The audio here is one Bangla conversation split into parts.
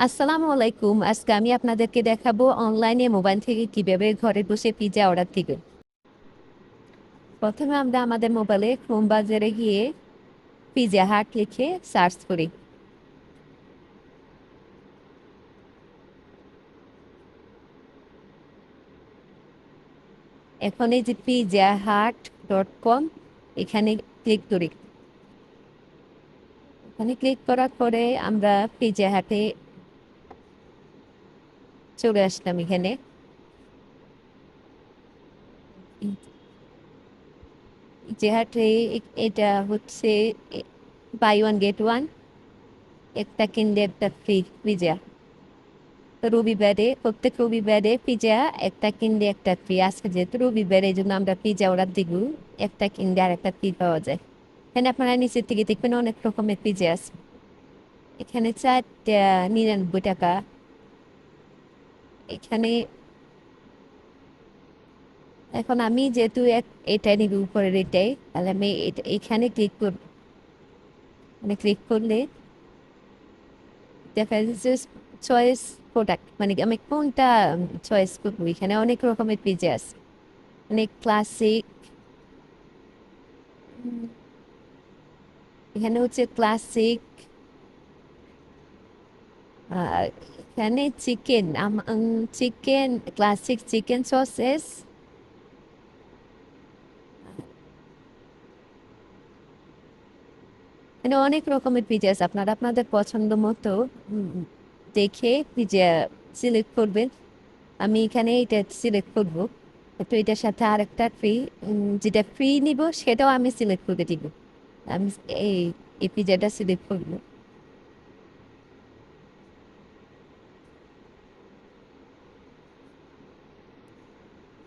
আসসালামু আলাইকুম। আজকে আমি আপনাদেরকে দেখাবো অনলাইনে মোবাইল থেকে কিভাবে ঘরে বসে পিৎজা অর্ডার দিবেন। প্রথমে আমরা আমাদের মোবাইলে ক্রোম ব্রাউজারে গিয়ে পিৎজা হাট লিখে সার্চ করি। এখন এই যে pizzahat.com এখানে ক্লিক করি। এখানে ক্লিক করার পরে আমরা পিৎজা হাটে চলে আসলাম। এখানে পিৎজা হাটে এটা হচ্ছে বাই ওয়ান গেট ওয়ান, একটা কিনলে একটা ফ্রি পিৎজা। প্রত্যেক রবিবারে পিৎজা একটা কিনলে একটা ফ্রি। আজকে যেহেতু রবিবারে, এই জন্য আমরা পিৎজা অর্ডার দিব, একটা কিনলে আর একটা ফ্রি পাওয়া যায়। এখানে আপনারা নিচের থেকে দেখবেন অনেক রকমের পিৎজা আছে। এখানে 4.99 টাকা। এখানে এখন আমি যেহেতু এটা নিব উপরের এটাই, তাহলে আমি এখানে ক্লিক করব। মানে ক্লিক করলে দেখা যাচ্ছে চয়েস প্রোডাক্ট, মানে আমি কোনটা চয়েস করবো। এখানে অনেক রকমের পিৎজা আছে, অনেক ক্লাসিক। এখানে হচ্ছে ক্লাসিক, আর এখানে chicken, chicken classic, chicken sausages. এখানে অনেক রকমের পিৎজা আছে, আপনারা আপনাদের পছন্দ মতো দেখে পিৎজা সিলেক্ট করবেন। আমি এখানে এটা সিলেক্ট করব। তো এটার সাথে আরেকটা ফ্রি, যেটা ফ্রি নিব সেটাও আমি সিলেক্ট করে দিব। আমি এই এই পিৎজাটা সিলেক্ট করব।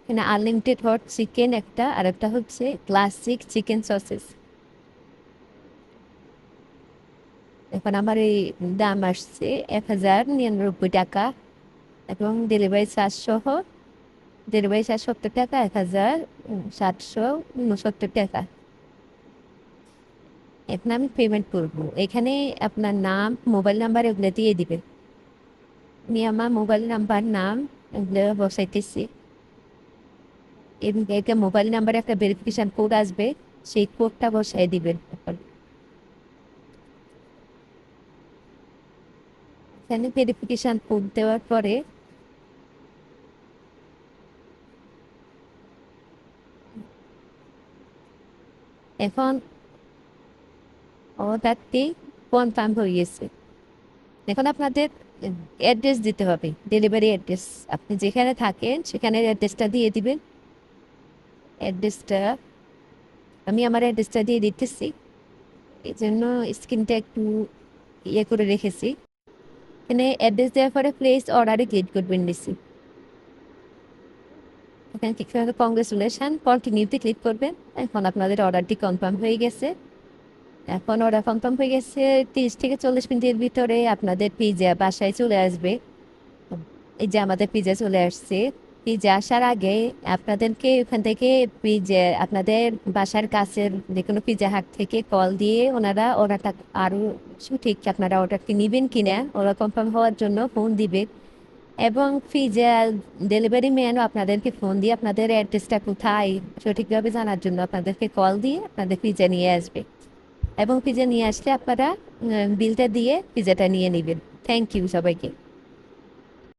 এখানে আনলিমিটেড হট চিকেন একটা, আর একটা হচ্ছে ক্লাসিক চিকেন সসেস। এখন আমার এই দাম আসছে 1099 টাকা, এবং ডেলিভারি চার্জ সহ ডেলিভারি চার্জ 70 টাকা, 1769 টাকা। এখন আমি পেমেন্ট করবো। এখানে আপনার নাম, মোবাইল নাম্বার এগুলো দিয়ে দিবেন। আমি আমার মোবাইল নাম্বার, নাম এগুলো বসাইতেছি। এবং এটা মোবাইল নাম্বারে একটা ভেরিফিকেশন কোড আসবে, সেই কোডটা বসাই দিবেন। এখানে ভেরিফিকেশন কোড দেওয়ার পরে এখন অর্ডারটি কনফার্ম হয়ে গেছে। এখন আপনাদের অ্যাড্রেস দিতে হবে, ডেলিভারি অ্যাড্রেস। আপনি যেখানে থাকেন সেখানের অ্যাড্রেসটা দিয়ে দিবেন। অ্যাড্রেসটা আমি আমার অ্যাড্রেসটা দিয়ে দিতেছি, এই জন্য স্ক্রিনটা একটু ইয়ে করে রেখেছি। এখানে অ্যাড্রেস দেওয়ার পরে প্লেস অর্ডারে ক্লিক করবেন নিচে। এখানে ক্লিক করে কংগ্রেচুলেশন, কন্টিনিউতে ক্লিক করবেন। এখন আপনাদের অর্ডারটি কনফার্ম হয়ে গেছে। এখন অর্ডার কনফার্ম হয়ে গেছে, 30 থেকে 40 মিনিটের ভিতরে আপনাদের পিৎজা বাসায় চলে আসবে। এই যে আমাদের পিৎজা চলে আসছে। পিৎজা আসার আগে আপনাদেরকে ওখান থেকে পিৎজা আপনাদের বাসার কাছের যে কোনো পিৎজা হাট থেকে কল দিয়ে ওনারা অর্ডারটা আরও সঠিক আপনারা অর্ডারটি নেবেন কিনা ওরা কনফার্ম হওয়ার জন্য ফোন দিবে। এবং পিৎজা ডেলিভারি ম্যানও আপনাদেরকে ফোন দিয়ে আপনাদের অ্যাড্রেসটা কোথায় সঠিকভাবে জানার জন্য আপনাদেরকে কল দিয়ে আপনাদের পিৎজা নিয়ে আসবে। এবং পিৎজা নিয়ে আসলে আপনারা বিলটা দিয়ে পিৎজাটা নিয়ে নেবেন। থ্যাংক ইউ সবাইকে।